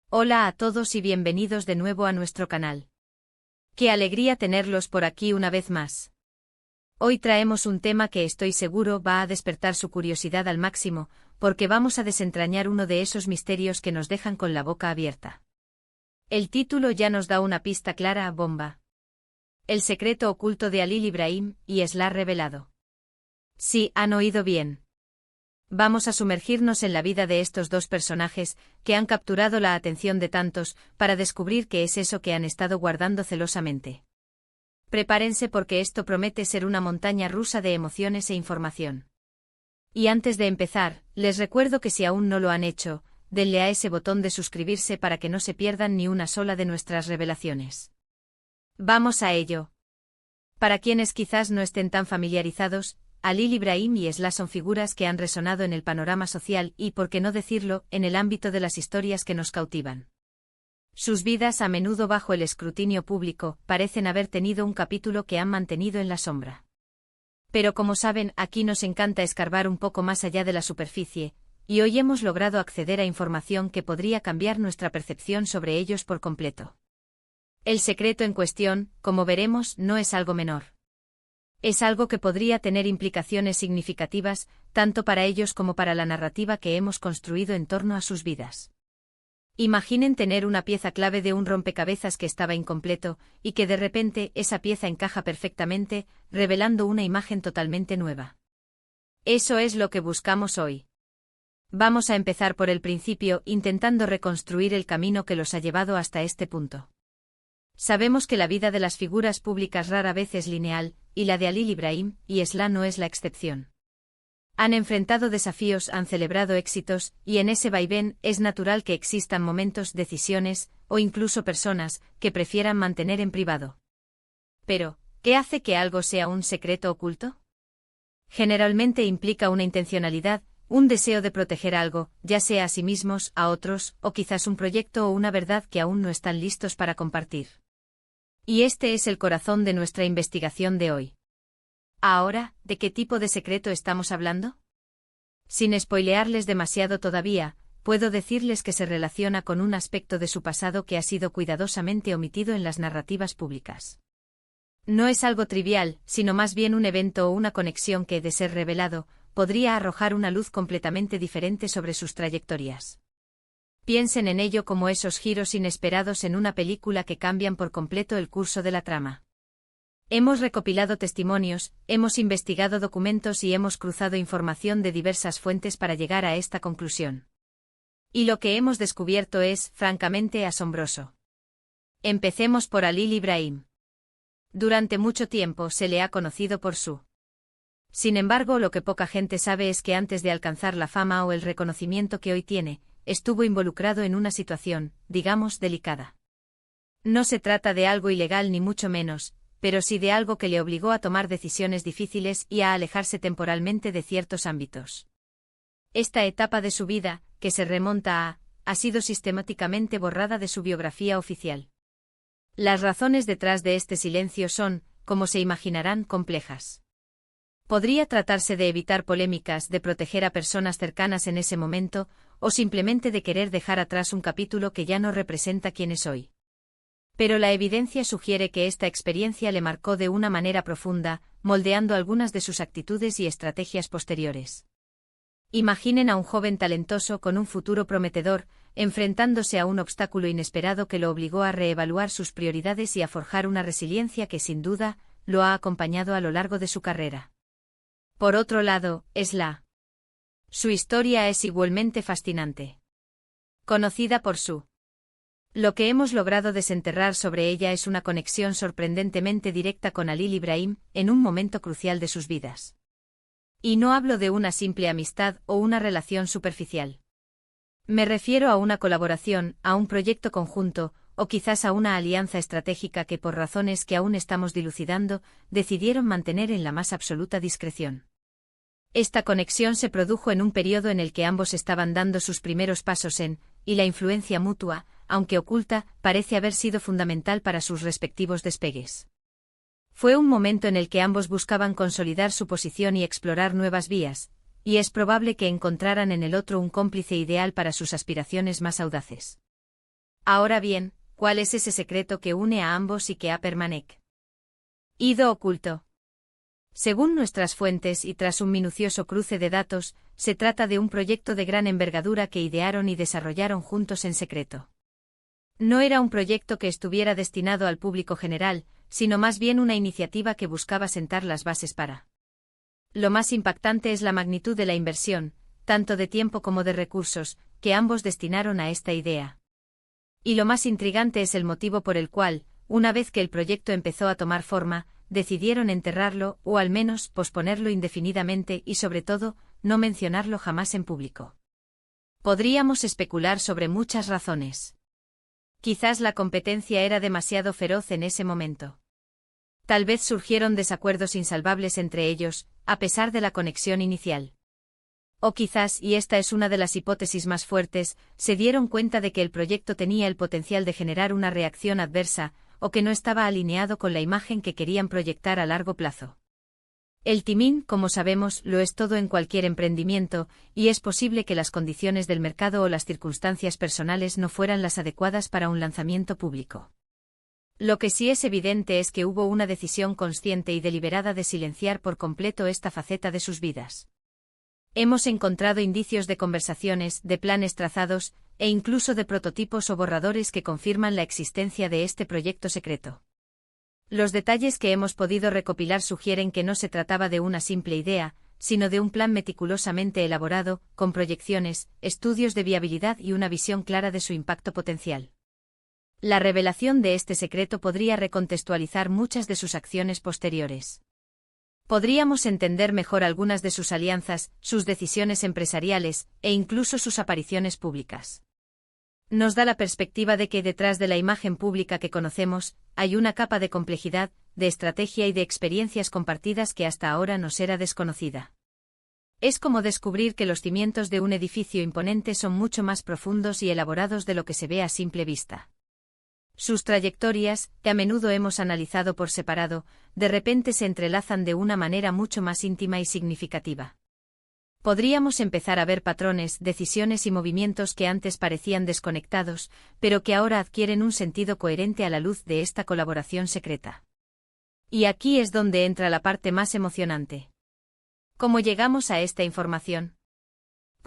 Hola a todos y bienvenidos de nuevo a nuestro canal. Qué alegría tenerlos por aquí una vez más. Hoy traemos un tema que estoy seguro va a despertar su curiosidad al máximo, porque vamos a desentrañar uno de esos misterios que nos dejan con la boca abierta. El título ya nos da una pista clara: bomba. El secreto oculto de Halil Ibrahim y Eslah revelado. Sí, han oído bien. Vamos a sumergirnos en la vida de estos dos personajes, que han capturado la atención de tantos, para descubrir qué es eso que han estado guardando celosamente. Prepárense porque esto promete ser una montaña rusa de emociones e información. Y antes de empezar, les recuerdo que si aún no lo han hecho, denle a ese botón de suscribirse para que no se pierdan ni una sola de nuestras revelaciones. Vamos a ello. Para quienes quizás no estén tan familiarizados, Halil Ibrahim y Eslah son figuras que han resonado en el panorama social y, por qué no decirlo, en el ámbito de las historias que nos cautivan. Sus vidas, a menudo bajo el escrutinio público, parecen haber tenido un capítulo que han mantenido en la sombra. Pero como saben, aquí nos encanta escarbar un poco más allá de la superficie, y hoy hemos logrado acceder a información que podría cambiar nuestra percepción sobre ellos por completo. El secreto en cuestión, como veremos, no es algo menor. Es algo que podría tener implicaciones significativas, tanto para ellos como para la narrativa que hemos construido en torno a sus vidas. Imaginen tener una pieza clave de un rompecabezas que estaba incompleto, y que de repente esa pieza encaja perfectamente, revelando una imagen totalmente nueva. Eso es lo que buscamos hoy. Vamos a empezar por el principio, intentando reconstruir el camino que los ha llevado hasta este punto. Sabemos que la vida de las figuras públicas rara vez es lineal, y la de Halil Ibrahim y Eslah no es la excepción. Han enfrentado desafíos, han celebrado éxitos, y en ese vaivén es natural que existan momentos, decisiones, o incluso personas, que prefieran mantener en privado. Pero, ¿qué hace que algo sea un secreto oculto? Generalmente implica una intencionalidad, un deseo de proteger algo, ya sea a sí mismos, a otros, o quizás un proyecto o una verdad que aún no están listos para compartir. Y este es el corazón de nuestra investigación de hoy. Ahora, ¿de qué tipo de secreto estamos hablando? Sin spoilearles demasiado todavía, puedo decirles que se relaciona con un aspecto de su pasado que ha sido cuidadosamente omitido en las narrativas públicas. No es algo trivial, sino más bien un evento o una conexión que, de ser revelado, podría arrojar una luz completamente diferente sobre sus trayectorias. Piensen en ello como esos giros inesperados en una película que cambian por completo el curso de la trama. Hemos recopilado testimonios, hemos investigado documentos y hemos cruzado información de diversas fuentes para llegar a esta conclusión. Y lo que hemos descubierto es, francamente, asombroso. Empecemos por Halil Ibrahim. Durante mucho tiempo se le ha conocido por su. Sin embargo, lo que poca gente sabe es que antes de alcanzar la fama o el reconocimiento que hoy tiene, estuvo involucrado en una situación, digamos, delicada. No se trata de algo ilegal ni mucho menos, pero sí de algo que le obligó a tomar decisiones difíciles y a alejarse temporalmente de ciertos ámbitos. Esta etapa de su vida, que se remonta ha sido sistemáticamente borrada de su biografía oficial. Las razones detrás de este silencio son, como se imaginarán, complejas. Podría tratarse de evitar polémicas, de proteger a personas cercanas en ese momento, o simplemente de querer dejar atrás un capítulo que ya no representa quién es hoy. Pero la evidencia sugiere que esta experiencia le marcó de una manera profunda, moldeando algunas de sus actitudes y estrategias posteriores. Imaginen a un joven talentoso con un futuro prometedor, enfrentándose a un obstáculo inesperado que lo obligó a reevaluar sus prioridades y a forjar una resiliencia que sin duda lo ha acompañado a lo largo de su carrera. Por otro lado, Eslah. Su historia es igualmente fascinante. Conocida por su. Lo que hemos logrado desenterrar sobre ella es una conexión sorprendentemente directa con Halil Ibrahim, en un momento crucial de sus vidas. Y no hablo de una simple amistad o una relación superficial. Me refiero a una colaboración, a un proyecto conjunto, o quizás a una alianza estratégica que, por razones que aún estamos dilucidando, decidieron mantener en la más absoluta discreción. Esta conexión se produjo en un periodo en el que ambos estaban dando sus primeros pasos y la influencia mutua, aunque oculta, parece haber sido fundamental para sus respectivos despegues. Fue un momento en el que ambos buscaban consolidar su posición y explorar nuevas vías, y es probable que encontraran en el otro un cómplice ideal para sus aspiraciones más audaces. Ahora bien, ¿cuál es ese secreto que une a ambos y que ha permanecido oculto? Según nuestras fuentes y tras un minucioso cruce de datos, se trata de un proyecto de gran envergadura que idearon y desarrollaron juntos en secreto. No era un proyecto que estuviera destinado al público general, sino más bien una iniciativa que buscaba sentar las bases para. Lo más impactante es la magnitud de la inversión, tanto de tiempo como de recursos, que ambos destinaron a esta idea. Y lo más intrigante es el motivo por el cual, una vez que el proyecto empezó a tomar forma, decidieron enterrarlo o al menos posponerlo indefinidamente y sobre todo, no mencionarlo jamás en público. Podríamos especular sobre muchas razones. Quizás la competencia era demasiado feroz en ese momento. Tal vez surgieron desacuerdos insalvables entre ellos, a pesar de la conexión inicial. O quizás, y esta es una de las hipótesis más fuertes, se dieron cuenta de que el proyecto tenía el potencial de generar una reacción adversa, o que no estaba alineado con la imagen que querían proyectar a largo plazo. El timing, como sabemos, lo es todo en cualquier emprendimiento, y es posible que las condiciones del mercado o las circunstancias personales no fueran las adecuadas para un lanzamiento público. Lo que sí es evidente es que hubo una decisión consciente y deliberada de silenciar por completo esta faceta de sus vidas. Hemos encontrado indicios de conversaciones, de planes trazados, e incluso de prototipos o borradores que confirman la existencia de este proyecto secreto. Los detalles que hemos podido recopilar sugieren que no se trataba de una simple idea, sino de un plan meticulosamente elaborado, con proyecciones, estudios de viabilidad y una visión clara de su impacto potencial. La revelación de este secreto podría recontextualizar muchas de sus acciones posteriores. Podríamos entender mejor algunas de sus alianzas, sus decisiones empresariales, e incluso sus apariciones públicas. Nos da la perspectiva de que detrás de la imagen pública que conocemos, hay una capa de complejidad, de estrategia y de experiencias compartidas que hasta ahora nos era desconocida. Es como descubrir que los cimientos de un edificio imponente son mucho más profundos y elaborados de lo que se ve a simple vista. Sus trayectorias, que a menudo hemos analizado por separado, de repente se entrelazan de una manera mucho más íntima y significativa. Podríamos empezar a ver patrones, decisiones y movimientos que antes parecían desconectados, pero que ahora adquieren un sentido coherente a la luz de esta colaboración secreta. Y aquí es donde entra la parte más emocionante. ¿Cómo llegamos a esta información?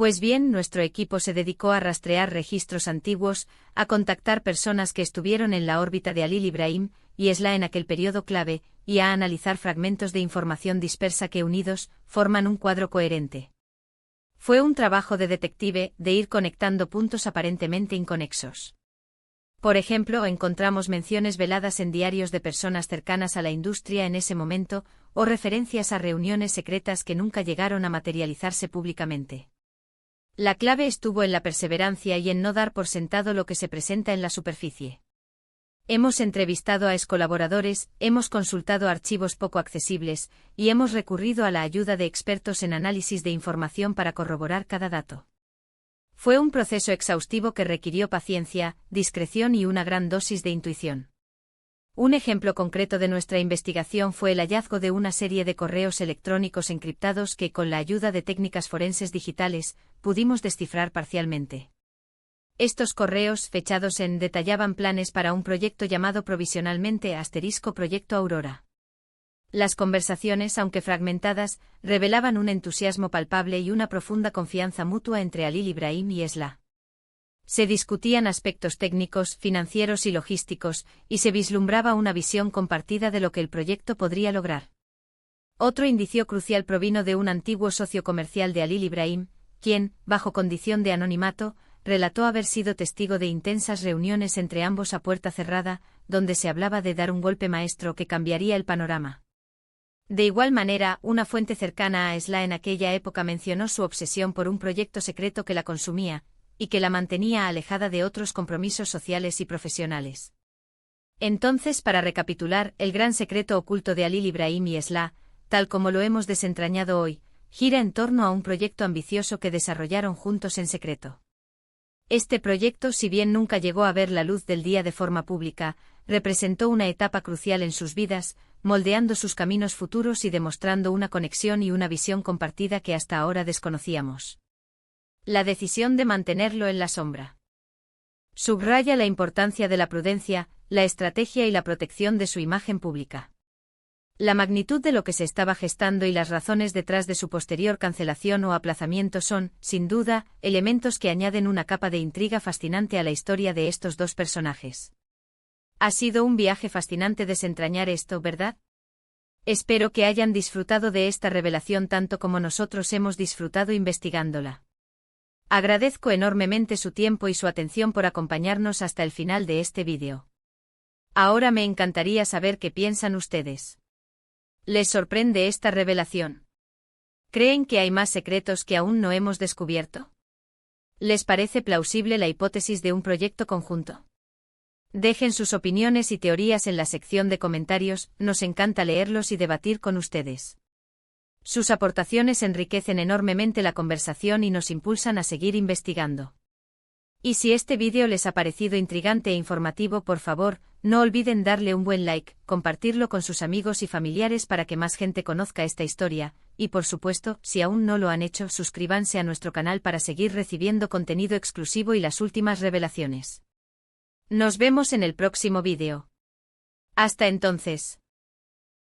Pues bien, nuestro equipo se dedicó a rastrear registros antiguos, a contactar personas que estuvieron en la órbita de Alil Ibrahim y Esla en aquel periodo clave, y a analizar fragmentos de información dispersa que unidos, forman un cuadro coherente. Fue un trabajo de detective, de ir conectando puntos aparentemente inconexos. Por ejemplo, encontramos menciones veladas en diarios de personas cercanas a la industria en ese momento, o referencias a reuniones secretas que nunca llegaron a materializarse públicamente. La clave estuvo en la perseverancia y en no dar por sentado lo que se presenta en la superficie. Hemos entrevistado a excolaboradores, hemos consultado archivos poco accesibles, y hemos recurrido a la ayuda de expertos en análisis de información para corroborar cada dato. Fue un proceso exhaustivo que requirió paciencia, discreción y una gran dosis de intuición. Un ejemplo concreto de nuestra investigación fue el hallazgo de una serie de correos electrónicos encriptados que, con la ayuda de técnicas forenses digitales, pudimos descifrar parcialmente. Estos correos, fechados detallaban planes para un proyecto llamado provisionalmente Proyecto Aurora. Las conversaciones, aunque fragmentadas, revelaban un entusiasmo palpable y una profunda confianza mutua entre Alil Ibrahim y Esla. Se discutían aspectos técnicos, financieros y logísticos, y se vislumbraba una visión compartida de lo que el proyecto podría lograr. Otro indicio crucial provino de un antiguo socio comercial de Alil Ibrahim, quien, bajo condición de anonimato, relató haber sido testigo de intensas reuniones entre ambos a puerta cerrada, donde se hablaba de dar un golpe maestro que cambiaría el panorama. De igual manera, una fuente cercana a Esla en aquella época mencionó su obsesión por un proyecto secreto que la consumía, y que la mantenía alejada de otros compromisos sociales y profesionales. Entonces, para recapitular, el gran secreto oculto de Alil Ibrahim y Esla, tal como lo hemos desentrañado hoy, gira en torno a un proyecto ambicioso que desarrollaron juntos en secreto. Este proyecto, si bien nunca llegó a ver la luz del día de forma pública, representó una etapa crucial en sus vidas, moldeando sus caminos futuros y demostrando una conexión y una visión compartida que hasta ahora desconocíamos. La decisión de mantenerlo en la sombra. Subraya la importancia de la prudencia, la estrategia y la protección de su imagen pública. La magnitud de lo que se estaba gestando y las razones detrás de su posterior cancelación o aplazamiento son, sin duda, elementos que añaden una capa de intriga fascinante a la historia de estos dos personajes. Ha sido un viaje fascinante desentrañar esto, ¿verdad? Espero que hayan disfrutado de esta revelación tanto como nosotros hemos disfrutado investigándola. Agradezco enormemente su tiempo y su atención por acompañarnos hasta el final de este vídeo. Ahora me encantaría saber qué piensan ustedes. ¿Les sorprende esta revelación? ¿Creen que hay más secretos que aún no hemos descubierto? ¿Les parece plausible la hipótesis de un proyecto conjunto? Dejen sus opiniones y teorías en la sección de comentarios, nos encanta leerlos y debatir con ustedes. Sus aportaciones enriquecen enormemente la conversación y nos impulsan a seguir investigando. Y si este vídeo les ha parecido intrigante e informativo, por favor, no olviden darle un buen like, compartirlo con sus amigos y familiares para que más gente conozca esta historia, y por supuesto, si aún no lo han hecho, suscríbanse a nuestro canal para seguir recibiendo contenido exclusivo y las últimas revelaciones. Nos vemos en el próximo vídeo. Hasta entonces.